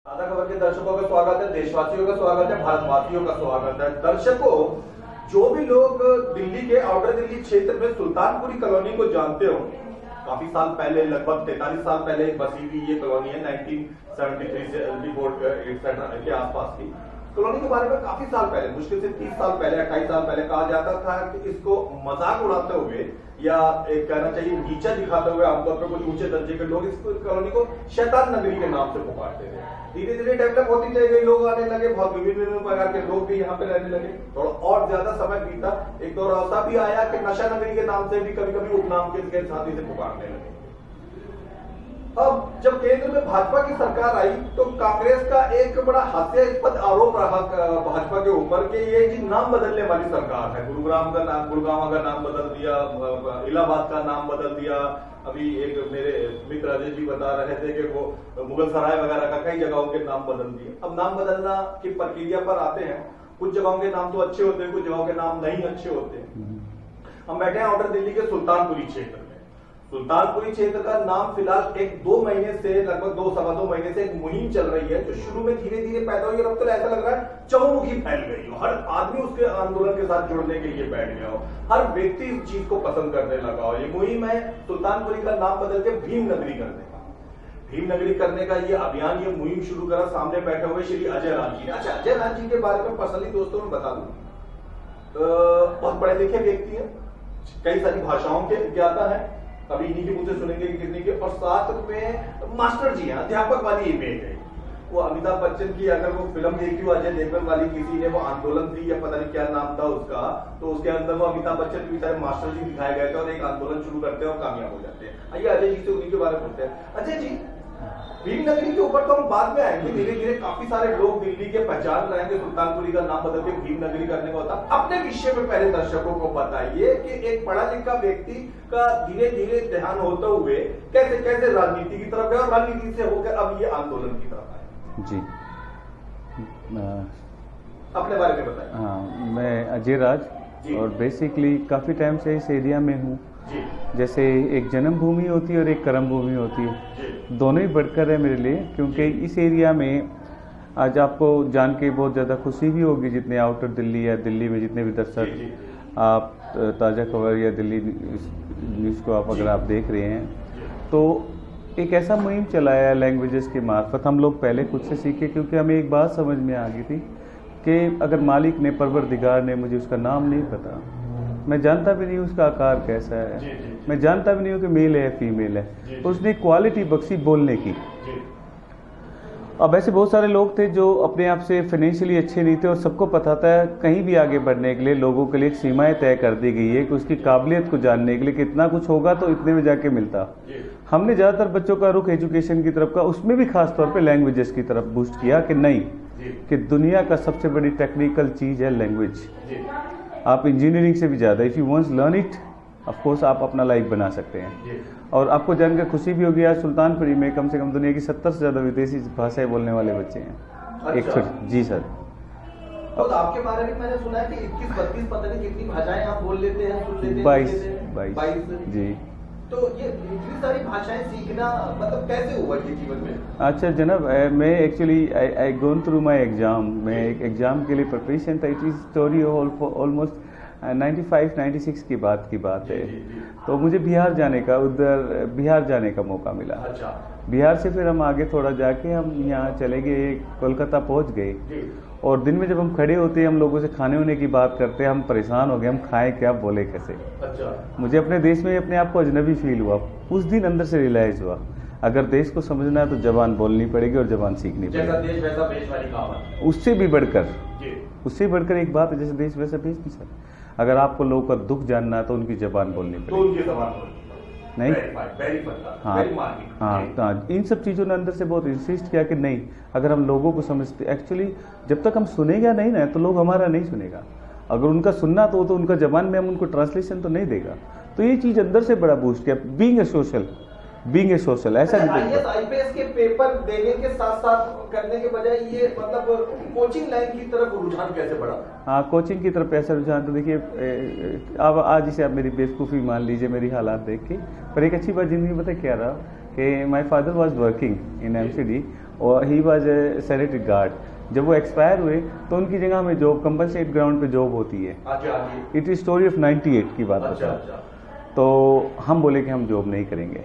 ताजा खबर के दर्शकों का स्वागत है, देशवासियों का स्वागत है, भारतवासियों का स्वागत है। दर्शकों, जो भी लोग दिल्ली के आउटर दिल्ली क्षेत्र में सुल्तानपुरी कॉलोनी को जानते हो, काफी साल पहले, लगभग 43 साल पहले बसी हुई ये कॉलोनी है। 1973 से 74 के आसपास की कॉलोनी के बारे में काफी साल पहले, मुश्किल से 30 साल पहले, 28 साल पहले कहा जाता था कि इसको मजाक उड़ाते हुए या एक कहना चाहिए नीचा दिखाते हुए आमतौर पर कुछ ऊंचे दर्जे के लोग इस कॉलोनी को शैतान नगरी के नाम से पुकारते थे। धीरे धीरे डेवलप होती चली गई, लोग आने लगे, बहुत विभिन्न प्रकार के लोग भी यहाँ पे रहने लगे। थोड़ा और ज्यादा समय बीता, एक दौर ऐसा भी आया कि नशा नगरी के नाम से भी कभी कभी उपनाम के साथ ही से पुकारने लगे। अब जब केंद्र में भाजपा की सरकार आई तो कांग्रेस का एक बड़ा हास्यास्पद आरोप रहा भाजपा के ऊपर कि ये जी नाम बदलने वाली सरकार है। गुरुग्राम का नाम बदल दिया, इलाहाबाद का नाम बदल दिया। अभी एक मेरे मित्र अजय जी बता रहे थे कि वो मुगल सराय वगैरह का कई जगहों के नाम बदल दिए। अब नाम बदलना की प्रक्रिया पर आते हैं, कुछ जगहों के नाम तो अच्छे होते हैं, कुछ जगहों के नाम नहीं अच्छे होते हैं। हम बैठे हैं आउटर दिल्ली के सुल्तानपुरी क्षेत्र में। सुल्तानपुरी क्षेत्र का नाम फिलहाल 1-2 महीने से, लगभग 2-2.25 महीने से एक मुहिम चल रही है, जो शुरू में धीरे धीरे पैदा हुई और अब तो ऐसा लग रहा है चहुमुखी फैल गई हो। हर आदमी उसके आंदोलन के साथ जुड़ने के लिए बैठ गया हो, हर व्यक्ति इस चीज को पसंद करने लगा हो। ये मुहिम है सुल्तानपुरी का नाम बदल के भीम नगरी करने का। भीम नगरी करने का ये अभियान, ये मुहिम शुरू करा सामने बैठे हुए श्री अजय राज जी। अच्छा, अजय राज जी के बारे में पर्सनली दोस्तों मैं बता दूं, बहुत पढ़े लिखे व्यक्ति है, कई सारी भाषाओं के ज्ञाता है, अभी इन्हीं के मुझे सुनेंगे कि कितने के, और साथ में मास्टर जी हैं, अध्यापक वाली इमेज है। वो अमिताभ बच्चन की अगर वो फिल्म देखी हो अजय देवगन वाली, किसी ने वो आंदोलन थी या पता नहीं क्या नाम था उसका, तो उसके अंदर वो अमिताभ बच्चन के बेचारे मास्टर जी दिखाए गए थे और एक आंदोलन शुरू करते हैं और कामयाब हो जाते हैं। आइए अजय जी से उन्हीं के बारे में पूछते हैं। अजय जी, भीम नगरी के ऊपर तो हम बाद में आएंगे, धीरे धीरे काफी सारे लोग दिल्ली के पहचान रहेंगे सुल्तानपुरी का नाम बदल के भीम नगरी करने का होता। अपने विषय में पहले दर्शकों को बताइए कि एक पढ़ा लिखा व्यक्ति का धीरे धीरे ध्यान होते हुए कैसे कैसे राजनीति की तरफ गया और राजनीति से होकर अब ये आंदोलन की तरफ आए। जी, अपने बारे में बताइए। हाँ, मैं अजय राज और बेसिकली काफ़ी टाइम से इस एरिया में हूँ। जैसे एक जन्मभूमि होती है और एक कर्म भूमि होती है, दोनों ही बढ़कर है मेरे लिए, क्योंकि इस एरिया में आज आपको जान के बहुत ज़्यादा खुशी भी होगी, जितने आउटर दिल्ली या दिल्ली में जितने भी दर्शक आप ताज़ा खबर या दिल्ली न्यूज़ को आप अगर आप देख रहे हैं, तो एक ऐसा मुहिम चलाया लैंग्वेजेस के मार्फत। हम लोग पहले खुद से सीखे, क्योंकि हमें एक बात समझ में आ गई थी कि अगर मालिक ने, परवरदिगार ने मुझे उसका नाम नहीं पता, मैं जानता भी नहीं उसका आकार कैसा है, मैं जानता भी नहीं हूँ कि मेल है या फीमेल है, तो उसने क्वालिटी बख्शी बोलने की। अब ऐसे बहुत सारे लोग थे जो अपने आप से फाइनेंशियली अच्छे नहीं थे और सबको पता था कहीं भी आगे बढ़ने के लिए लोगों के लिए एक सीमाएं तय कर दी गई है कि उसकी काबिलियत को जानने के लिए कितना कुछ होगा तो इतने में जाके मिलता। हमने ज़्यादातर बच्चों का रुख एजुकेशन की तरफ का, उसमें भी खास तौर पे लैंग्वेजेस की तरफ बूस्ट किया कि नहीं, कि दुनिया का सबसे बड़ी टेक्निकल चीज़ है लैंग्वेज। आप इंजीनियरिंग से भी ज़्यादा, if you once learn it, of course आप अपना लाइफ बना सकते हैं। और आपको जानकर खुशी भी होगी, आज सुल्तानपुरी में कम से कम दुनिया की 70 से ज़्यादा विदेशी भाषाएं बोलने वाले बच्चे हैं। अच्छा। जी सर। तो आपके बारे में मैंने सुना है कि 21-32 पता नहीं कितनी भाषाएं आप बोल लेते हैं, सुन लेते हैं। 22 जी। तो ये इतनी सारी भाषाएं सीखना मतलब कैसे हुआ ये जीवन में? अच्छा जनाब, मैं actually I gone through my exam, मैं एक एग्जाम के लिए प्रिपरेशन था। इट इज स्टोरी ऑलमोस्ट 95-96 की बात है। तो मुझे बिहार जाने का मौका मिला। अच्छा। बिहार से फिर हम आगे थोड़ा जाके हम यहाँ चले गए, कोलकाता पहुँच गए। और दिन में जब हम खड़े होते हैं, हम लोगों से खाने होने की बात करते हैं, हम परेशान हो गए, हम खाएं क्या, बोले कैसे। अच्छा। मुझे अपने देश में अपने आप को अजनबी फील हुआ। उस दिन अंदर से रियलाइज हुआ, अगर देश को समझना है तो जबान बोलनी पड़ेगी और जबान सीखनी पड़ेगी। जैसा देश वैसा भेष वाली कहावत। उससे बढ़कर एक बात है, जैसे देश वैसा भेष नहीं सर। अगर आपको लोगों का दुख जानना है तो उनकी जबान बोलनी पड़ेगी। नहीं, हाँ, इन सब चीज़ों ने अंदर से बहुत इंसिस्ट किया कि नहीं, अगर हम लोगों को समझते, एक्चुअली जब तक हम सुनेगा नहीं ना तो लोग हमारा नहीं सुनेगा। अगर उनका सुनना तो उनका जबान में हम उनको ट्रांसलेशन तो नहीं देगा। तो ये चीज़ अंदर से बड़ा बूस्ट किया, बीइंग ए सोशल ऐसा नहीं। आईपीएस के पेपर देने के साथ साथ करने के बजाय ये मतलब कोचिंग लाइन की तरफ रुझान कैसे बढ़ा? हाँ, कोचिंग की तरफ ऐसा रुझान तो देखिए, अब आज इसे आप मेरी बेवकूफ़ी मान लीजिए मेरी हालात देख के, पर एक अच्छी बात जिंदगी में पता क्या रहा कि my father was working in MCD और he was a sanitary guard. जब वो एक्सपायर हुए तो उनकी जगह हमें जॉब कंपनसेट ग्राउंड पे जॉब होती है। इट इज स्टोरी ऑफ 98 की बात है। तो हम बोले कि हम जॉब नहीं करेंगे,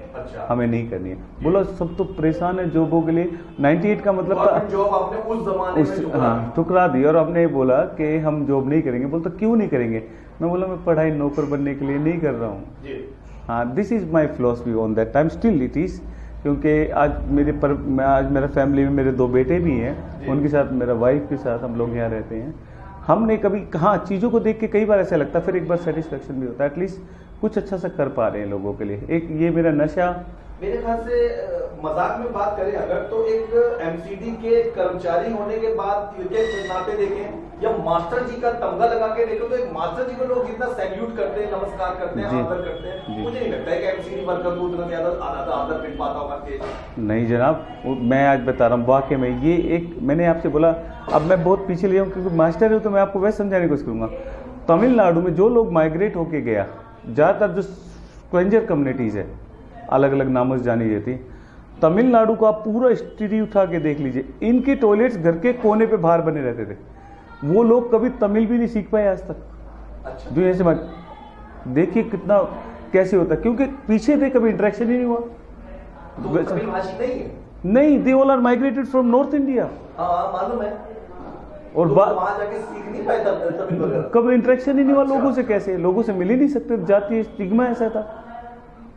हमें नहीं करनी है। बोला सब तो परेशान है जॉबों के लिए। 98 का मतलब था जॉब आपने उस जमाने में हाँ ठुकरा दी, और हमने बोला कि हम जॉब नहीं करेंगे। बोलता क्यों नहीं करेंगे? मैं बोला मैं पढ़ाई नौकर बनने के लिए नहीं कर रहा हूँ। हाँ, this is my philosophy on that time, still it is. क्योंकि आज मेरा फैमिली में मेरे 2 बेटे भी हैं, उनके साथ मेरा वाइफ के साथ हम लोग यहाँ रहते हैं। हमने कभी हाँ चीज़ों को देख के कई बार ऐसा लगता, फिर एक बार सेटिस्फेक्शन भी होता है, एटलीस्ट कुछ अच्छा सा कर पा रहे हैं लोगों के लिए। एक ये मेरा नशा, मेरे ख्याल से मजाक में बात करें अगर तो एक एमसीडी के कर्मचारी होने के बाद के नाते देखें या मास्टर जी का तमगा लगा के देखें तो एक मास्टर जी को लोग जितना सैल्यूट करते हैं, नमस्कार करते हैं, आदर करते हैं, मुझे नहीं लगता है कि एमसीडी वर्कर को उतना ज्यादा आदर मिल पाता होगा। नहीं जनाब, मैं आज बता रहा हूँ वाकई में ये एक मैंने आपसे बोला, अब मैं बहुत पीछे ले जाऊँ क्योंकि मास्टर है तो मैं आपको वैसे समझाने की कोशिश करूँगा। तमिलनाडु में जो लोग माइग्रेट होके गया, ज़्यादातर जो स्क्वेंजर कम्युनिटीज़ है अलग अलग नामों से जानी जाती, तमिलनाडु को आप पूरा स्टडी उठा के देख लीजिए, इनके टॉयलेट्स घर के कोने पे बाहर बने रहते थे। वो लोग कभी तमिल भी नहीं सीख पाए आज तक। अच्छा। जो ऐसे देखिए कितना कैसे होता है, क्योंकि पीछे थे कभी इंटरेक्शन ही नहीं हुआ। तो तमिल भाषी नहीं है? नहीं, they all are migrated from north India. मालूम है। और तो वहां जाके सीख नहीं पाए तमिल वगैरह, कभी इंटरेक्शन ही नहीं हुआ लोगों से। कैसे लोगों से मिल ही नहीं सकते, जातीय स्टिग्मा ऐसा था।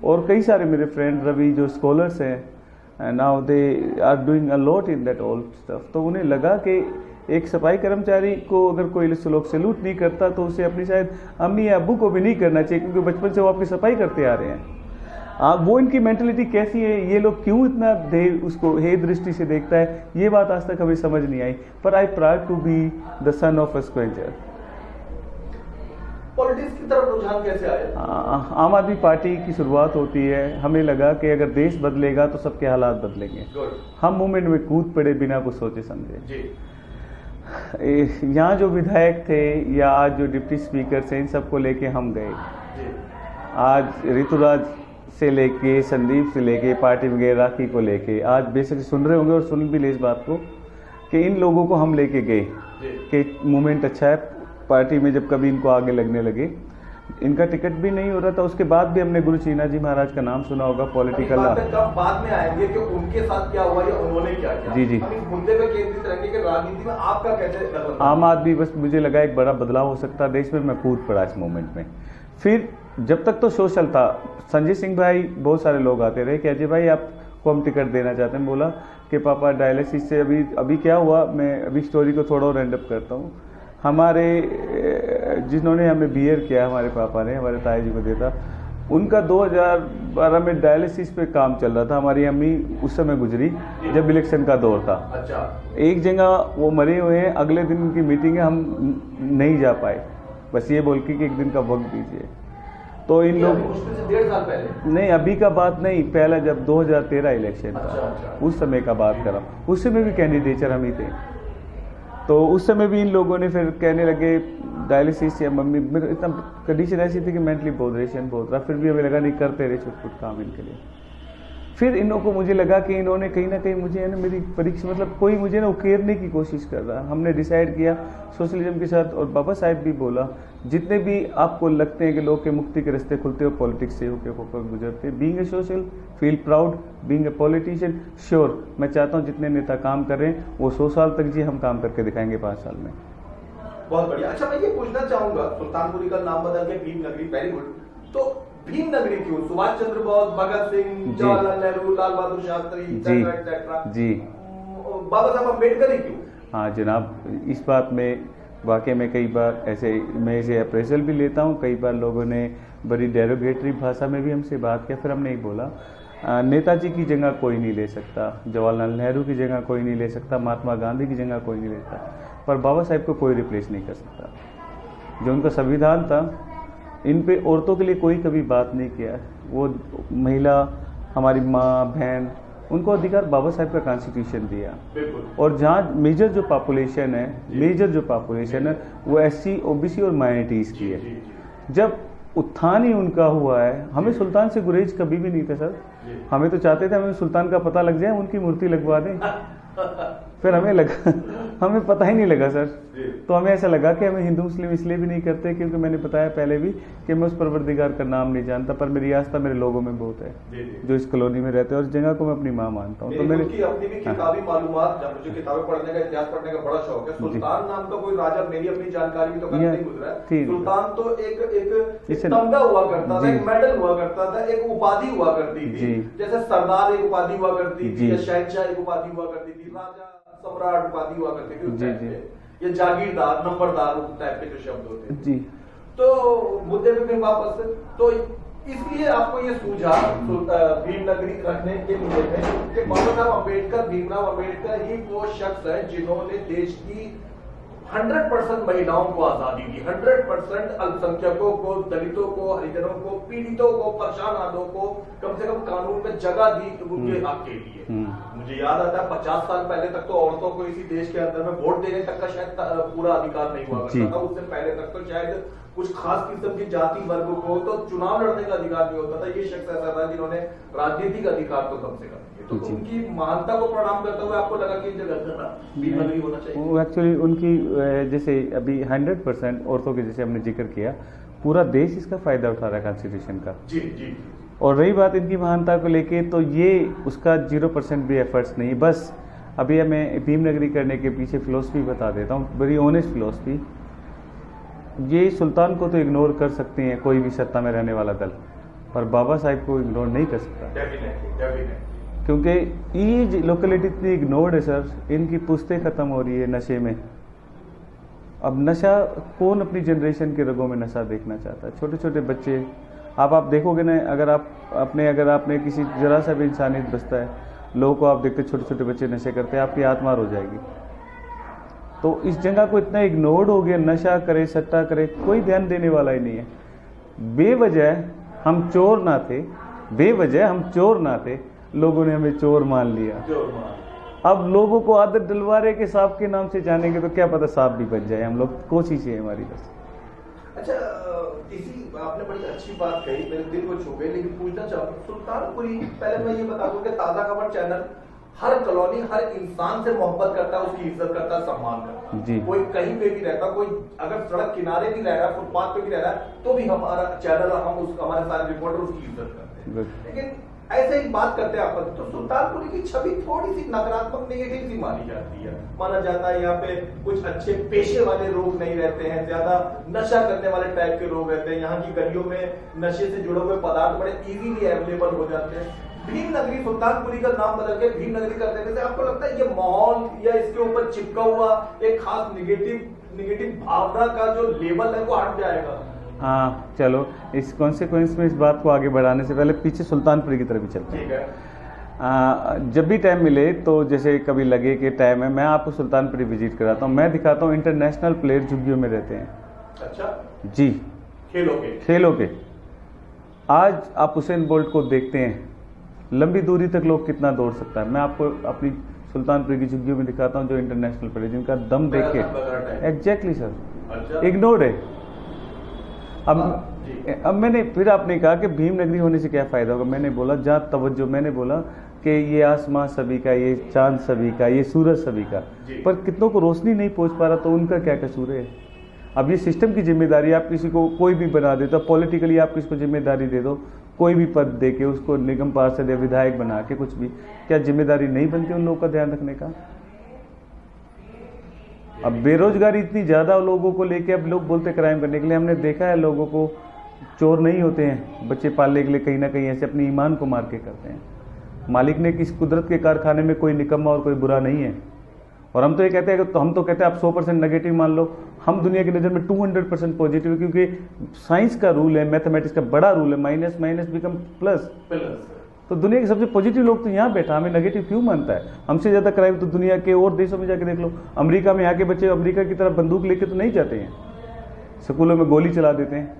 और कई सारे मेरे फ्रेंड रवि जो स्कॉलर्स हैं, now they are doing a lot in that all stuff. तो उन्हें लगा कि एक सफाई कर्मचारी को अगर कोई लोग सैल्यूट नहीं करता तो उसे अपनी शायद अम्मी या अब्बू को भी नहीं करना चाहिए, क्योंकि बचपन से वो आपकी सफाई करते आ रहे हैं। वो इनकी मेंटलिटी कैसी है, ये लोग क्यों इतना उसको हे दृष्टि से देखता है, ये बात आज तक हमें समझ नहीं आई। पर I proud to be the son of a scavenger. Politics की तरफ रुझान कैसे आया? आम आदमी पार्टी की शुरुआत होती है, हमें लगा कि अगर देश बदलेगा तो सबके हालात बदलेंगे। हम मूवमेंट में कूद पड़े बिना कुछ सोचे समझे। यहाँ जो विधायक थे या आज जो डिप्टी स्पीकर थे, इन सबको लेके हम गए। आज ऋतुराज से लेके संदीप से लेके पार्टी वगैरह राखी को लेके, आज बेसिकली सुन रहे होंगे और सुन भी ले इस बात को कि इन लोगों को हम लेके गए कि मूवमेंट अच्छा है। पार्टी में जब कभी इनको आगे लगने लगे, इनका टिकट भी नहीं हो रहा था, उसके बाद भी हमने गुरु चीना जी महाराज का नाम सुना होगा। पॉलिटिकल बाद में आएंगे कि उनके साथ क्या हुआ या उन्होंने क्या किया। जी जी, हम इस मुद्दे पे केंद्रित रहेंगे कि राजनीति में आपका कैसे आम आदमी, बस मुझे लगा एक बड़ा बदलाव हो सकता है देश में, मैं कूद पड़ा इस मूवमेंट में। फिर जब तक तो सोशल था, संजय सिंह भाई बहुत सारे लोग आते रहे कि अजय भाई आपको हम टिकट देना चाहते हैं। बोला कि पापा डायलिसिस से अभी क्या हुआ, मैं अभी स्टोरी को थोड़ा और एंड अप करता हूँ। हमारे जिन्होंने हमें बियर किया, हमारे पापा ने हमारे ताई जी को दिया था, उनका 2012 में डायलिसिस पे काम चल रहा था। हमारी अम्मी उस समय गुजरी जब इलेक्शन का दौर था। अच्छा। एक जगह वो मरे हुए हैं, अगले दिन उनकी मीटिंग है, हम नहीं जा पाए, बस ये बोल के कि एक दिन का वक्त दीजिए। तो इन लोग 1.5 साल पहले, नहीं अभी का बात नहीं, पहला जब 2013 इलेक्शन था। अच्छा। उस समय का बात कर रहा हूँ। उस समय भी कैंडिडेचर हम ही थे। तो उस समय भी इन लोगों ने फिर कहने लगे डायलिसिस या मम्मी, मेरे इतना कंडीशन ऐसी थी कि मेंटली बोधरेशन बहुत रहा, फिर भी हमें लगा नहीं करते रहे छुट काम इनके लिए। फिर इन लोगों को मुझे लगा कि इन्होंने कहीं ना कहीं मुझे है ना मेरी परीक्षा, मतलब कोई मुझे ना उकेरने की कोशिश कर रहा। हमने डिसाइड किया सोशलिज्म के साथ, और बाबा साहब भी बोला जितने भी आपको लगते हैं कि लोग के मुक्ति के रास्ते खुलते हो पॉलिटिक्स से होकर गुजरते, being a social feel proud, being a politician sure, मैं चाहता हूँ जितने नेता काम कर रहे हैं वो 100 साल तक जी हम काम करके दिखाएंगे 5 साल में। बहुत बढ़िया। अच्छा, मैं ये पूछना चाहूंगा, सुल्तानपुरी का नाम बदल के भीम नगरी, वेरी गुड। तो भीम नगरी क्यों? सुभाष चंद्र बोस, भगत सिंह, जवाहरलाल नेहरू, लाल बहादुर शास्त्री, एक्सेट्रा जी, बाबा साहब अम्बेडकर ही क्यों? हाँ जनाब, इस बात में वाकई में कई बार ऐसे मैं इसे अप्रेजल भी लेता हूँ। कई बार लोगों ने बड़ी डेरोगेटरी भाषा में भी हमसे बात किया, फिर हमने ही बोला नेताजी की जगह कोई नहीं ले सकता, जवाहरलाल नेहरू की जगह कोई नहीं ले सकता, महात्मा गांधी की जगह कोई नहीं ले सकता, पर बाबा साहब को कोई रिप्लेस नहीं कर सकता। जो उनका संविधान था, इन पे औरतों के लिए कोई कभी बात नहीं किया। वो महिला, हमारी माँ बहन, उनको अधिकार बाबा साहब का कॉन्स्टिट्यूशन दिया। और जहाँ मेजर जो पॉपुलेशन है वो एससी, ओबीसी और माइनॉरिटीज़ की है। जब उत्थान ही उनका हुआ है, हमें सुल्तान से गुरेज कभी भी नहीं था सर। हमें तो चाहते थे हमें सुल्तान का पता लग जाए, उनकी मूर्ति लगवा दें, फिर हमें पता ही नहीं लगा सर। तो हमें ऐसा लगा कि हमें हिंदू मुस्लिम इसलिए भी नहीं करते क्योंकि मैंने बताया पहले भी कि मैं उस परवरदिगार का नाम नहीं जानता, पर मेरी आस्था मेरे लोगों में बहुत है जो इस कॉलोनी में रहते हैं और इस जगह को मैं अपनी माँ मानता हूँ। तो मैंने अपनी भी किताबी मालूमात, जब मुझे किताबें पढ़ने का, इतिहास पढ़ने का बड़ा शौक है। सुल्तान नाम का कोई राजा मेरी अपनी जानकारी में तो कभी नहीं गुजरा है। सुल्तान तो एक तमगा हुआ करता था, एक मेडल हुआ करता था, एक उपाधि हुआ करती थी। जैसे सरदार एक उपाधि हुआ करती थी, या शहंशाह एक उपाधि हुआ करती थी, राजा सम्राट उपाधि हुआ करती थी उस टाइप पे, या जागीरदार, नंबरदार टाइप के जो शब्द होते हैं। तो मुद्दे पे फिर वापस, तो इसलिए आपको ये सूझा भीमनगरी रखने के लिए कि बाबा साहब अम्बेडकर, भीमराव अम्बेडकर ही वो शख्स है जिन्होंने देश की 100% महिलाओं को आजादी दी, 100% अल्पसंख्यकों को, दलितों को, हरिजनों को, पीड़ितों को, परेशान आदों को कम से कम कानून में जगह दी उनके हक के लिए। मुझे याद आता है 50 साल पहले तक तो औरतों को इसी देश के अंदर में वोट देने तक का शायद पूरा अधिकार नहीं हुआ करता था। उससे पहले तक तो शायद कुछ खास किस्म की जाति वर्ग को तो चुनाव लड़ने का अधिकार नहीं होता था। ये शख्स ऐसा था जिन्होंने राजनीतिक अधिकार तो कम से कम, तो उनकी महानता को प्रणाम करते हुए आपको लगा कि जगह होना चाहिए। वो एक्चुअली उनकी जैसे अभी 100% औरतों के जैसे हमने जिक्र किया, पूरा देश इसका फायदा उठा रहा है कॉन्स्टिट्यूशन का। जी। और रही बात इनकी महानता को लेके, तो ये उसका 0% भी एफर्ट्स नहीं। बस अभी मैं भीमनगरी करने के पीछे फिलोसफी बता देता हूँ, बड़ी ऑनेस्ट फिलोसफी। ये सुल्तान को तो इग्नोर कर सकते हैं कोई भी सत्ता में रहने वाला दल, पर बाबा साहिब को इग्नोर नहीं कर सकता। क्योंकि ये लोकेलिटी इतनी इग्नोर्ड है सर, इनकी पुश्तें खत्म हो रही है नशे में। अब नशा, कौन अपनी जनरेशन के रगों में नशा देखना चाहता है? छोटे छोटे बच्चे, आप देखोगे ना, अगर आपने किसी जरा सा भी इंसानियत बसता है, लोगों को आप देखते छोटे छोटे बच्चे नशे करते हैं, आपकी आत्मा रो जाएगी। तो इस जगह को इतना इग्नोर्ड हो गया, नशा करे, सट्टा करे, कोई ध्यान देने वाला ही नहीं है। बेवजह हम चोर ना थे, लोगों ने हमें चोर मान लिया। अब लोगों को आदत डलवा रहे कि सांप के नाम से जानेंगे तो क्या पता सांप भी बच जाए। हम लोग कोशिश है हमारी बस। अच्छा, इसी आपने बड़ी अच्छी बात कही, मेरे दिल को छू गई। लेकिन पूछना चाहूँ सुल्तानपुरी, पहले मैं ये बता दूं कि ताजा खबर चैनल हर कॉलोनी, हर इंसान से मोहब्बत करता है, उसकी इज्जत करता है, सम्मान करता है। कोई कहीं पे भी रहता, कोई अगर सड़क किनारे भी रह रहा है, फुटपाथ पे भी रह रहा है, तो भी हमारा चैनल, हमारे सारे रिपोर्टर उसकी इज्जत करते हैं। लेकिन ऐसे ही बात करते हैं आप, तो सुल्तानपुरी की छवि थोड़ी सी नकारात्मक, नेगेटिव सी मानी जाती है। माना जाता है यहाँ पे कुछ अच्छे पेशे वाले लोग नहीं रहते हैं, ज्यादा नशा करने वाले टाइप के लोग रहते हैं। यहाँ की गलियों में नशे से जुड़े हुए पदार्थ बड़े इजीली अवेलेबल हो जाते हैं। भीमनगरी, सुल्तानपुरी का नाम बदल के भीमनगरी कर देने से आपको लगता है ये माहौल या इसके ऊपर चिपका हुआ एक खास निगेटिव भावना का जो लेवल है वो हट जाएगा? हाँ, चलो इस कॉन्सिक्वेंस में इस बात को आगे बढ़ाने से पहले पीछे सुल्तानपुरी की तरफ भी चलते हैं। ठीक है। जब भी टाइम मिले तो जैसे कभी लगे कि टाइम है, मैं आपको सुल्तानपुरी विजिट कराता हूँ। मैं दिखाता हूँ इंटरनेशनल प्लेयर झुग्गियों में रहते हैं। अच्छा जी, खेलों के आज आप हुसैन बोल्ट को देखते हैं, लंबी दूरी तक लोग कितना दौड़ सकता है। मैं आपको अपनी सुल्तानपुरी की झुग्गियों में दिखाता हूँ जो इंटरनेशनल प्लेयर, जिनका दम देख के एग्जैक्टली सर इग्नोर्ड है। अब मैंने फिर आपने कहा कि भीमनगरी होने से क्या फायदा होगा। मैंने बोला जहाँ तवज्जो, मैंने बोला कि ये आसमां सभी का, ये चांद सभी का, ये सूरज सभी का, पर कितनों को रोशनी नहीं पहुंच पा रहा, तो उनका क्या कसूर है? अब ये सिस्टम की जिम्मेदारी, आप किसी को कोई भी बना देते हो, पॉलिटिकली आप किसी को जिम्मेदारी दे दो, कोई भी पद दे के उसको निगम पार्षद या विधायक बना के कुछ भी, क्या जिम्मेदारी नहीं बनती उन लोगों का ध्यान रखने का? अब बेरोजगारी इतनी ज़्यादा लोगों को लेके, अब लोग बोलते क्राइम करने के लिए, हमने देखा है लोगों को, चोर नहीं होते हैं, बच्चे पालने के लिए कहीं ना कहीं ऐसे अपनी ईमान को मार के करते हैं। मालिक ने किस कुदरत के कारखाने में कोई निकम्मा और कोई बुरा नहीं है। और हम तो ये कहते हैं, तो हम तो कहते हैं आप 100% नेगेटिव मान लो, हम दुनिया की नज़र में 200% पॉजिटिव है, क्योंकि साइंस का रूल है, मैथमेटिक्स का बड़ा रूल है, माइनस माइनस बिकम प्लस। तो दुनिया के सबसे पॉजिटिव लोग तो यहाँ बैठा, हमें नेगेटिव क्यों मानता है? हमसे ज़्यादा क्राइम तो दुनिया के और देशों में जाके देख लो। अमेरिका में यहाँ के बच्चे अमेरिका की तरफ बंदूक लेके तो नहीं जाते हैं, स्कूलों में गोली चला देते हैं।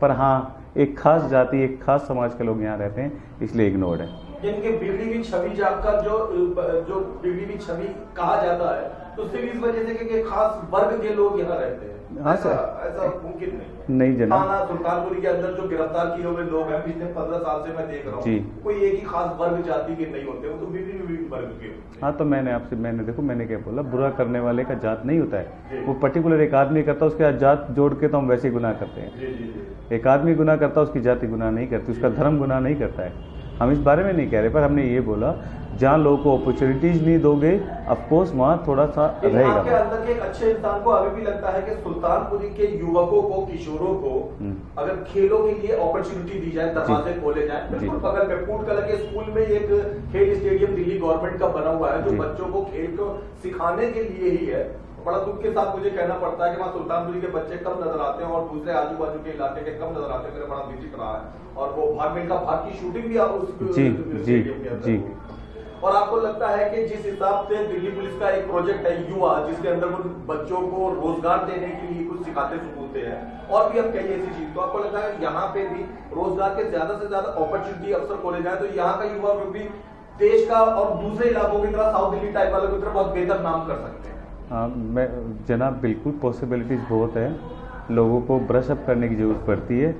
पर हाँ, एक खास जाति, एक खास समाज के लोग यहाँ रहते हैं, इसलिए इग्नोर्ड है। जिनके बिगड़ी हुई छवि जाकर जो बिगड़ी हुई छवि कहा जाता है, तो सिर्फ इस वजह से कि खास वर्ग के लोग यहाँ रहते हैं। हाँ सर, ऐसा मुमकिन नहीं जनाब। थाना सुल्तानपुरी के अंदर जो गिरफ्तार किए हुए लोग हैं पिछले 15 साल से मैं देख रहा जी। हूँ, कोई एक ही खास वर्ग जाति के नहीं होते, वो तो विभिन्न वर्ग के होते हैं। हाँ, तो मैंने क्या बोला, बुरा करने वाले का जात नहीं होता है, वो पर्टिकुलर एक आदमी करता है, उसके साथ जात जोड़ के तो हम वैसे ही गुनाह करते हैं। जी जी जी। एक आदमी गुनाह करता है, उसकी जाति गुनाह नहीं करती, उसका धर्म गुनाह नहीं करता है। हम इस बारे में नहीं कह रहे, पर हमने ये बोला जहाँ लोगों को अपॉर्चुनिटीज नहीं दोगे, ऑफकोर्स वहाँ थोड़ा सा रहेगा। आपके अंदर के एक अच्छे इंसान को अभी भी लगता है कि सुल्तानपुरी के युवकों को, किशोरों को अगर खेलों के लिए अपॉर्चुनिटी दी जाए, दरवाजे खोले जाए, बिल्कुल बगल में फूड कलर के स्कूल में एक खेल स्टेडियम दिल्ली गवर्नमेंट का बना हुआ है जो बच्चों को खेल को सिखाने के लिए ही है। बड़ा दुख के साथ मुझे कहना पड़ता है कि वहाँ सुल्तानपुरी के बच्चे कम नजर आते हैं और दूसरे आजू बाजू के इलाके के कम नजर आते हैं। मेरा बड़ा विजिट रहा है और वो भाग की शूटिंग भी जी। और आपको लगता है कि जिस हिसाब से दिल्ली पुलिस का एक प्रोजेक्ट है युवा, जिसके अंदर वो बच्चों को रोजगार देने के लिए कुछ सिखाते सुनते हैं और भी अब कई ऐसी चीज, तो आपको लगता है कि यहाँ पे भी रोजगार के ज्यादा से ज्यादा अपॉर्चुनिटी अवसर खोले जाए तो यहाँ का युवा भी देश का और दूसरे इलाकों की तरह, साउथ दिल्ली टाइप वालों की तरह बहुत बेहतर नाम कर सकते हैं? मैं जनाब, बिल्कुल पॉसिबिलिटीज बहुत है, लोगों को ब्रश अप करने की जरूरत पड़ती है।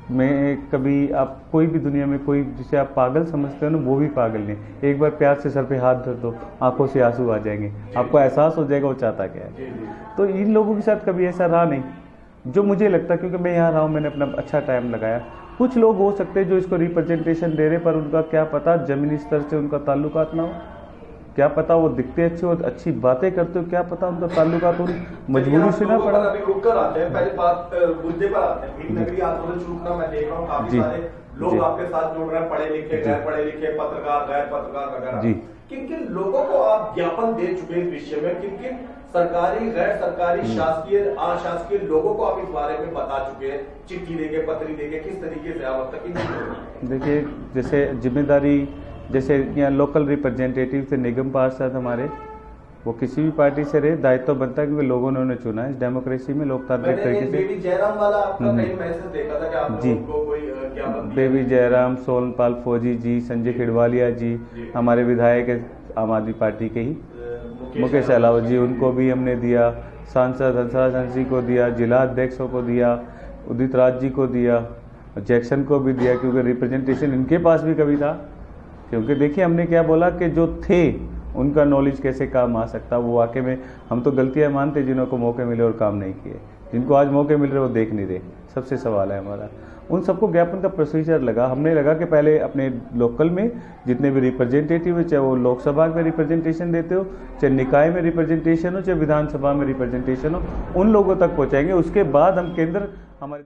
मैं कभी आप कोई भी दुनिया में कोई जिसे आप पागल समझते हो ना, वो भी पागल नहीं। एक बार प्यार से सर पे हाथ धर दो, आंखों से आंसू आ जाएंगे, आपको एहसास हो जाएगा वो चाहता क्या है। तो इन लोगों के साथ कभी ऐसा रहा नहीं जो मुझे लगता, क्योंकि मैं यहाँ रहा हूँ, मैंने अपना अच्छा टाइम लगाया। कुछ लोग हो सकते हैं जो इसको रिप्रेजेंटेशन दे रहे, पर उनका क्या पता जमीनी स्तर से उनका ताल्लुकात ना हो, क्या पता वो दिखते अच्छे हो, अच्छी बातें करते हो, क्या पता उनका ताल्लुकात उन मजबूरी से ना पड़ा। अभी रुक कर आते हैं, पहले बात मुद्दे पर आते हैं। भीमनगरी आंदोलन शुरू करना मैं देख रहा हूँ, काफी सारे लोग आपके साथ जुड़ रहे हैं, पढ़े लिखे, गैर पढ़े लिखे, पत्रकार, गैर पत्रकार वगैरह। किन किन लोगों को आप ज्ञापन दे चुके इस विषय में? किन किन सरकारी, गैर सरकारी, शासकीय, अशासकीय लोगों को आप इस बारे में बता चुके हैं? चिट्ठी देके, पत्री देके, किस तरीके से आप अब तक? देखिए, जैसे जिम्मेदारी, जैसे यहाँ लोकल रिप्रेजेंटेटिव थे निगम पार्षद हमारे, वो किसी भी पार्टी से रहे, दायित्व बनता है क्योंकि लोगों ने उन्हें चुना है। इस डेमोक्रेसी में लोकतांत्रिक तरीके से बेबी जयराम वाला आपका कहीं मैसेज देखा था कि आप लोगों को कोई ज्ञापन? बेबी जयराम, सोनपाल फौजी जी, संजय खिड़वालिया जी, हमारे विधायक आम आदमी पार्टी के ही मुकेश अलावा जी, उनको भी हमने दिया। सांसद हंसराज हंसी को दिया, जिला अध्यक्षों को दिया, उदित राज जी को दिया, जैक्सन को भी दिया, क्योंकि रिप्रेजेंटेशन इनके पास भी कभी था। क्योंकि देखिए, हमने क्या बोला कि जो थे उनका नॉलेज कैसे काम आ सकता, वो वाकई में हम तो गलतियां मानते जिन्हों को मौके मिले और काम नहीं किए। जिनको आज मौके मिल रहे वो देख नहीं रहे, सबसे सवाल है हमारा। उन सबको ज्ञापन का प्रोसीजर लगा, हमने लगा कि पहले अपने लोकल में जितने भी रिप्रेजेंटेटिव है, चाहे वो लोकसभा में रिप्रेजेंटेशन देते हो, चाहे निकाय में रिप्रेजेंटेशन हो, चाहे विधानसभा में रिप्रेजेंटेशन हो, उन लोगों तक पहुँचाएंगे। उसके बाद हम केंद्र हमारे।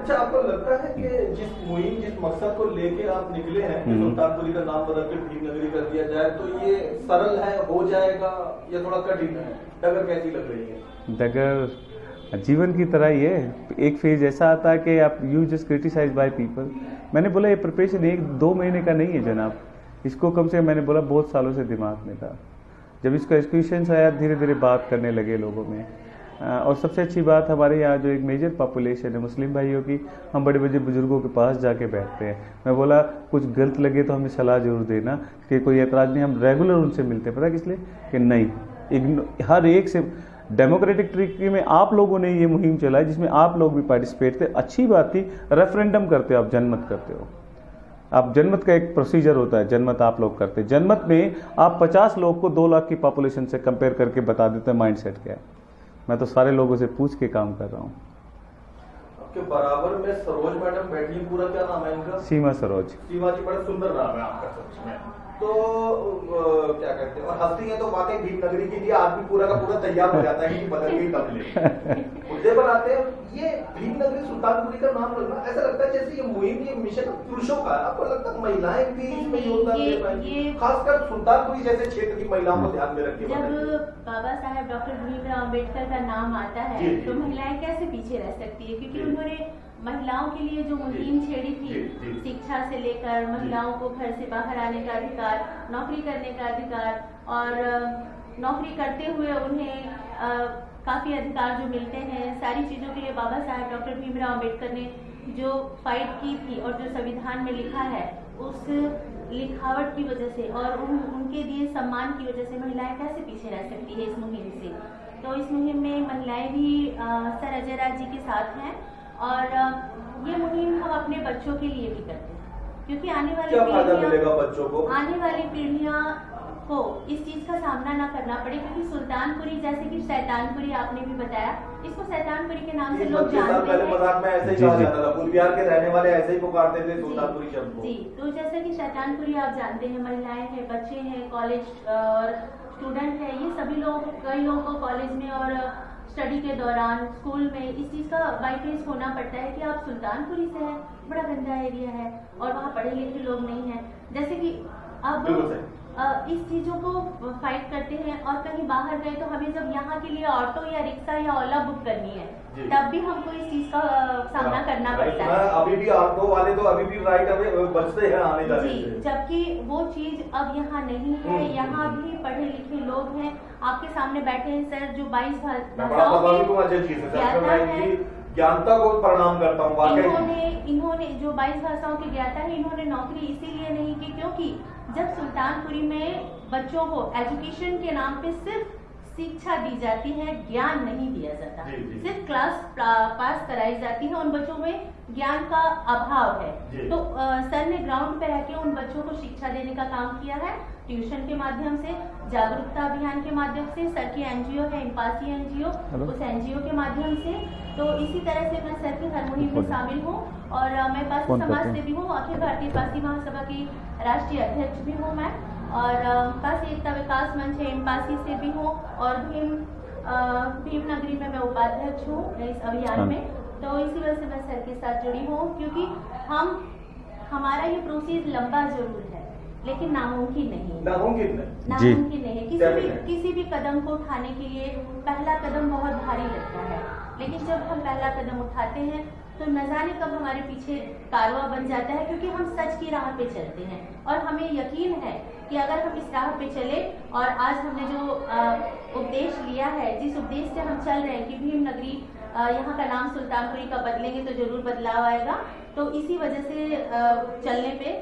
अच्छा, आपको लगता है कि जिस मुहिम, जिस मकसद को लेके आप निकले हैं, सुल्तानपुरी का नाम बदल के भीमनगरी कर दिया जाए, तो ये सरल है, हो जाएगा या थोड़ा कठिन है? डगर कैसी लग रही है? डगर जीवन की तरह ही है। एक फेज ऐसा आता है कि आप you just criticise by people. मैंने बोला ये प्रिपरेशन 1-2 महीने का नहीं है जनाब, इसको कम से कम, मैंने बोला बहुत सालों से दिमाग में था। जब इसका एक्सक्यूशन आया, धीरे धीरे बात करने लगे लोगों में। और सबसे अच्छी बात, हमारे यहाँ जो एक मेजर पॉपुलेशन है मुस्लिम भाइयों की, हम बड़े बड़े बुजुर्गों के पास जाके बैठते हैं। मैं बोला कुछ गलत लगे तो हमें सलाह जरूर देना, कि कोई एतराज़ नहीं, हम रेगुलर उनसे मिलते हैं। पता किस लिए? कि नहीं, हर एक से डेमोक्रेटिक तरीके में आप लोगों ने ये मुहिम चलाई जिसमें आप लोग भी पार्टिसिपेट थे, अच्छी बात थी। रेफरेंडम करते हो आप, जनमत करते हो आप, जनमत का एक प्रोसीजर होता है, जनमत आप लोग करते हैं। जनमत में आप 50 लोग को 2 लाख की पॉपुलेशन से कंपेयर करके बता देते हैं माइंड सेट क्या है। मैं तो सारे लोगों से पूछ के काम कर रहा हूँ। आपके बराबर में सरोज मैडम बैठी, पूरा क्या नाम है इनका? सीमा सरोज। सीमा जी, बड़ा सुंदर नाम है आपका सच में। तो क्या कहते हैं, और हंसती है तो वाकई भीमनगरी के लिए आदमी पूरा का पूरा तैयार हो जाता है कि बदल गई तबले। मुद्दे पर आते हैं, ये भीमनगरी सुल्तानपुरी का नाम रखना, ऐसा लगता है जैसे ये मुहिम, ये मिशन पुरुषों का है। आपको लगता है महिलाएं भी इसमें योगदान दे पाएंगी, खासकर सुल्तानपुरी जैसे क्षेत्र की महिलाओं को ध्यान में रखिए? जब बाबा साहब डॉक्टर भीमराव अम्बेडकर का नाम आता है तो महिलाएं कैसे पीछे रह सकती है? क्योंकि उन्होंने महिलाओं के लिए जो मुहिम छेड़ी थी, शिक्षा से लेकर महिलाओं को घर से बाहर आने का अधिकार, नौकरी करने का अधिकार, और नौकरी करते हुए उन्हें काफ़ी अधिकार जो मिलते हैं, सारी चीज़ों के लिए बाबा साहब डॉक्टर भीमराव अम्बेडकर ने जो फाइट की थी और जो संविधान में लिखा है उस लिखावट की वजह से और उनके दिए सम्मान की वजह से महिलाएं कैसे पीछे रह सकती है इस मुहिम से। तो इस मुहिम में महिलाएं भी सर अजय राज जी के साथ हैं और ये मुहिम हम अपने बच्चों के लिए भी करते हैं, क्योंकि आने वाली पीढ़ियां को इस चीज का सामना ना करना पड़े। क्योंकि सुल्तानपुरी, जैसे कि शैतानपुरी आपने भी बताया, इसको शैतानपुरी के नाम से लोग जानते हैं। मजाक में ऐसे ही कहा जाता था, पूर्व बिहार के रहने वाले ऐसे ही पुकारते थे सुल्तानपुरी शब्द को। जी, तो जैसे कि शैतानपुरी आप जानते हैं, महिलाएं हैं, बच्चे हैं, कॉलेज और स्टूडेंट है, ये सभी लोग, कई लोगों को कॉलेज में और स्टडी के दौरान स्कूल में इस चीज़ का बाईफेस होना पड़ता है कि आप सुल्तानपुरी से हैं, बड़ा गंदा एरिया है और वहाँ पढ़े लिखे लोग नहीं हैं। जैसे कि अब इस चीज़ों को फाइट करते हैं और कहीं बाहर गए तो हमें जब यहाँ के लिए ऑटो या रिक्शा या ओला बुक करनी है तब भी हमको इस चीज का सामना करना पड़ता है। अभी भी ऑटो वाले तो अभी भी राइट अवे बचते हैं आने जाने से। जबकि वो चीज अब यहाँ नहीं है। यहाँ भी पढ़े लिखे लोग हैं, आपके सामने बैठे हैं सर, जो 22 भाषाओं के ज्ञानता को प्रणाम करता हूँ। इन्होंने जो 22 भाषाओं की ज्ञाता है, इन्होंने नौकरी इसीलिए नहीं की क्योंकि जब सुल्तानपुरी में बच्चों को एजुकेशन के नाम पे सिर्फ शिक्षा दी जाती है, ज्ञान नहीं दिया जाता, सिर्फ क्लास पास कराई जाती है, उन बच्चों में ज्ञान का अभाव है। तो सर ने ग्राउंड पे रहकर उन बच्चों को शिक्षा देने का काम किया है, ट्यूशन के माध्यम से, जागरूकता अभियान के माध्यम से। सर की एनजीओ है एम्पासी एनजीओ, उस एनजीओ के माध्यम से। तो इसी तरह से मैं सर की हर मुहिम में शामिल हूँ और मैं पासी समाज से भी हूँ, अखिल भारतीय पासी महासभा की राष्ट्रीय अध्यक्ष भी हूँ मैं, और पासी एकता विकास मंच है एम्पासी से भी हूँ, और भीम नगरी में मैं उपाध्यक्ष हूँ इस अभियान में। तो इसी वजह से मैं सर के साथ जुड़ी हूँ, क्योंकि हमारा ये प्रोसेस लंबा जरूर है लेकिन नामुमकिन नहीं है। किसी भी कदम को उठाने के लिए पहला कदम बहुत भारी लगता है, लेकिन जब हम पहला कदम उठाते हैं तो न जाने कब हमारे पीछे कारवां बन जाता है, क्योंकि हम सच की राह पे चलते हैं और हमें यकीन है कि अगर हम इस राह पे चले और आज हमने जो उपदेश लिया है, जिस उपदेश से हम चल रहे हैं कि भीम नगरी यहाँ का नाम सुल्तानपुरी का बदलेंगे तो जरूर बदलाव आएगा, तो इसी वजह से चलने पे,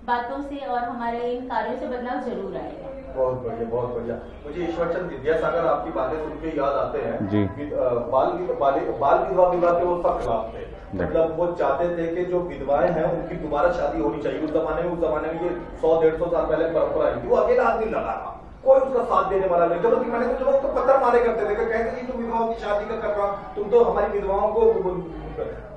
बातों से और हमारे इन कार्यों से बदलाव जरूर आएगा। बहुत बढ़िया, बहुत बढ़िया। मुझे ईश्वर चंद विद्यासागर आपकी बातें सुन के याद आते हैं कि बाल विधवा विवाह के वो सब खिलाफ थे। मतलब वो चाहते थे कि जो विधवाएं हैं उनकी दोबारा शादी होनी चाहिए। उस जमाने में ये 100-150 साल पहले परंपरा थी। वो अकेला आदमी लड़ा था, कोई उसका साथ देने वाला नहीं। जबकि मैंने तो लोग तो पत्थर मारे करते थे, कहते थे तुम विधवाओं की शादी का कर रहा, तुम तो हमारी विधवाओं को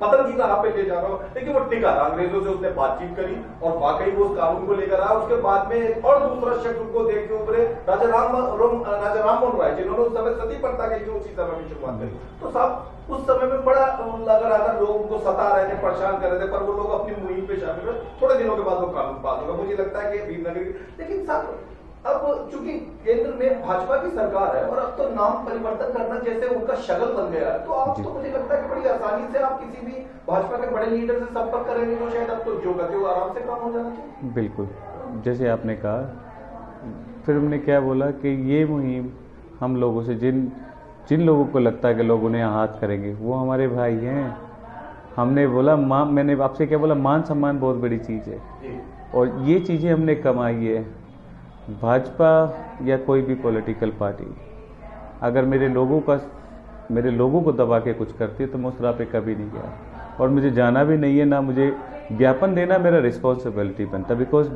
पतन की राह पे ले जा रहा हो। लेकिन वो टिका था, अंग्रेजों से उसने बातचीत करी और वाकई वो उस कानून को लेकर आया। उसके बाद में और दूसरा शख्स उनको देख के उभरे, राजा राम मोहन राय, जिन्होंने उस समय सती प्रथा की जो उसी समय में शुरुआत करी। तो साहब उस समय में बड़ा लग रहा था, लोग उनको सता रहे थे, परेशान कर रहे थे, पर वो लोग अपनी मुहिम पे शामिल हुए। थोड़े दिनों के बाद वो कानून पास होगा। मुझे लगता है कि भीम नगरी, लेकिन साहब अब चूंकि केंद्र में भाजपा की सरकार है और अब तो नाम परिवर्तन करना जैसे उनका शगल बन गया है, तो अब तो मुझे लगता है कि बड़ी आसानी से आप किसी भी भाजपा के बड़े लीडर से संपर्क करेंगे तो शायद अब तो जो गति वो आराम से कम हो जाना चाहिए। बिल्कुल, जैसे आपने कहा, फिर हमने क्या बोला कि ये मुहिम हम लोगों से, जिन लोगों को लगता है कि लोग उन्हें हाथ करेंगे, वो हमारे भाई हैं। हमने बोला मैंने आपसे क्या बोला, मान सम्मान बहुत बड़ी चीज़ है और ये चीज़ें हमने कमाई है। भाजपा या कोई भी पॉलिटिकल पार्टी अगर मेरे लोगों को दबा के कुछ करती है तो मैं उस राह पे कभी नहीं गया और मुझे जाना भी नहीं है, ना मुझे ज्ञापन देना मेरा रिस्पॉन्सिबिलिटी बनता, बिकॉज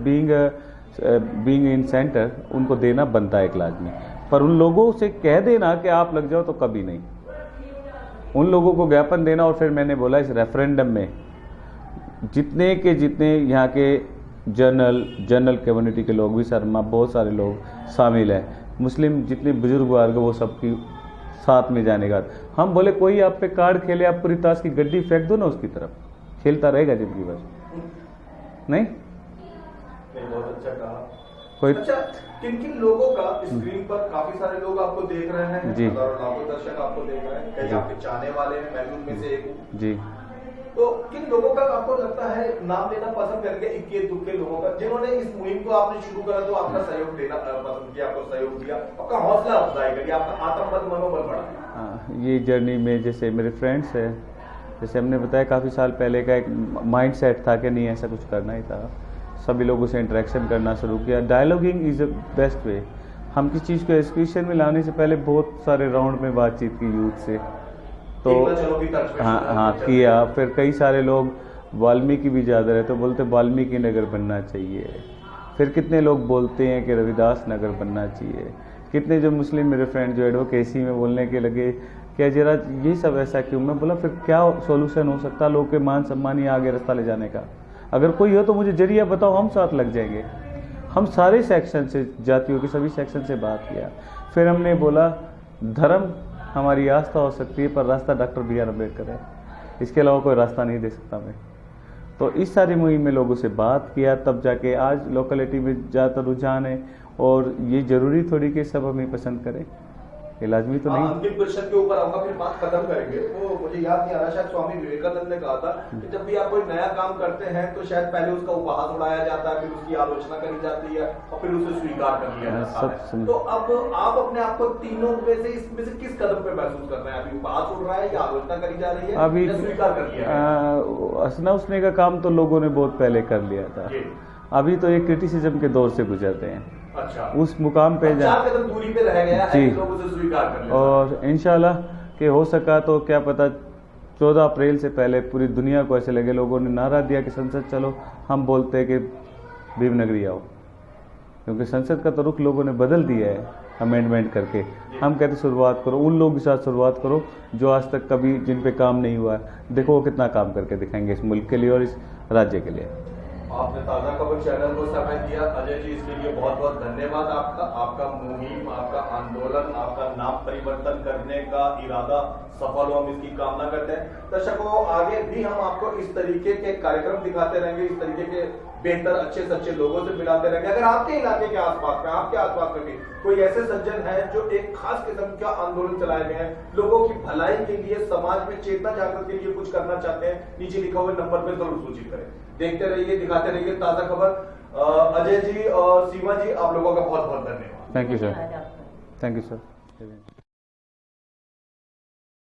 बीइंग इन सेंटर उनको देना बनता है एक लाजमी। पर उन लोगों से कह देना कि आप लग जाओ तो कभी नहीं, उन लोगों को ज्ञापन देना। और फिर मैंने बोला इस रेफरेंडम में जितने के जितने यहाँ के जनरल कम्युनिटी के लोग भी, शर्मा, बहुत सारे लोग शामिल हैं, मुस्लिम जितने बुजुर्ग वर्ग वो सबकी साथ में जाने का। हम बोले कोई आप पे कार्ड खेले, आप पूरी ताश की गड्डी फेंक दो ना उसकी तरफ, खेलता रहेगा जिंदगी भर। नहीं बहुत अच्छा कहा। कोई अच्छा, किन लोगों का स्क्रीन पर काफी सारे लोग आपको देख रहे हैं जी, लाखों दर्शक आपको देख रहे हैं, कई आपके चाहने वाले हैं, मैं उनमें से एक हूं जी। तो किन लोगों का आपको लगता है नाम लेना पसंद करेंगे, इक्के दुक्के लोगों का, जिन्होंने इस मुहिम को आपने शुरू करा तो आपका सहयोग लेना पसंद किया, आपको सहयोग दिया, आपका हौसला अफजाई करी, आपका आत्मबल मनोबल बढ़ा? हाँ, ये जर्नी में जैसे मेरे फ्रेंड्स हैं, जैसे हमने बताया काफ़ी साल पहले का एक माइंड सेट था कि नहीं ऐसा कुछ करना ही था, सभी लोगों से इंटरेक्शन करना शुरू किया। Dialoguing is the best way. हम किसी चीज़ को एजुकेशन में लाने से पहले बहुत सारे राउंड में बातचीत की यूथ से, तो हाँ किया। फिर कई सारे लोग वाल्मीकि भी ज़्यादा रहे तो बोलते वाल्मीकि नगर बनना चाहिए। फिर कितने लोग बोलते हैं कि रविदास नगर बनना चाहिए। कितने जो मुस्लिम मेरे फ्रेंड जो एडवोकेसी में बोलने के लगे कि जरा ये सब ऐसा क्यों। मैं बोला फिर क्या सॉल्यूशन हो सकता लोगों के मान सम्मान या आगे रास्ता ले जाने का। अगर कोई हो तो मुझे जरिया बताओ, हम साथ लग जाएंगे। हम सारे सेक्शन से, जातियों के सभी सेक्शन से बात किया। फिर हमने बोला धर्म हमारी आस्था हो सकती है पर रास्ता डॉक्टर BR अम्बेडकर है, इसके अलावा कोई रास्ता नहीं दे सकता मैं। तो इस सारी मुहिम में लोगों से बात किया, तब जाके आज लोकेलिटी में ज़्यादा रुझान है। और ये ज़रूरी थोड़ी कि सब हमें पसंद करें, ये लाजमी तो नहीं। अंतिम क्वेश्चन के ऊपर आऊंगा, फिर बात खत्म करेंगे। वो मुझे याद नहीं आ रहा, शायद स्वामी विवेकानंद ने कहा था कि जब भी आप कोई नया काम करते हैं तो शायद पहले उसका उपहास उड़ाया जाता है, फिर उसकी आलोचना करी जाती है और फिर उसे स्वीकार कर लिया जाता है। तो अब आप अपने आप को तीनों में से इसमें से किस कदम पे महसूस कर रहे हैं? अभी उपहास उड़ रहा है या आलोचना करी जा रही है अभी या स्वीकार कर लिया? हंसना उसने का काम तो लोगों ने बहुत पहले कर लिया था। अभी तो ये क्रिटिसिज्म के दौर से गुजरते हैं। अच्छा, उस मुकाम पे जा दूरी पे रह गया है, लोग उसे स्वीकार कर लेते हैं। और इंशाल्लाह कि हो सका तो क्या पता 14 अप्रैल से पहले पूरी दुनिया को ऐसे लगे। लोगों ने नारा दिया कि संसद चलो, हम बोलते हैं कि भीमनगरी आओ, क्योंकि संसद का तो रुख लोगों ने बदल दिया है अमेंडमेंट करके। हम कहते शुरुआत करो, उन लोगों के साथ शुरुआत करो जो आज तक कभी जिन पे काम नहीं हुआ है। देखो वो कितना काम करके दिखाएंगे इस मुल्क के लिए और इस राज्य के लिए। आपने ताज़ा खबर चैनल को समय दिया अजय जी, इसके लिए बहुत बहुत धन्यवाद आपका। आपका मुहिम, आपका आंदोलन, आपका नाम परिवर्तन करने का इरादा सफल हो, हम इसकी कामना करते हैं। दर्शकों, आगे भी हम आपको इस तरीके के कार्यक्रम दिखाते रहेंगे, इस तरीके के बेहतर अच्छे सच्चे लोगों से मिलाते रहेंगे। अगर आपके इलाके के आसपास में, आपके आसपास में भी कोई ऐसे सज्जन है जो एक खास किस्म का आंदोलन चलाए हुए हैं, लोगों की भलाई के लिए, समाज में चेतना जागृत के लिए कुछ करना चाहते हैं, नीचे लिखा हुए नंबर पर जरूर सूचित करें। देखते रहिए, दिखाते रहिए ताज़ा खबर। अजय जी और सीमा जी, आप लोगों का बहुत बहुत धन्यवाद। Thank you sir, thank you sir.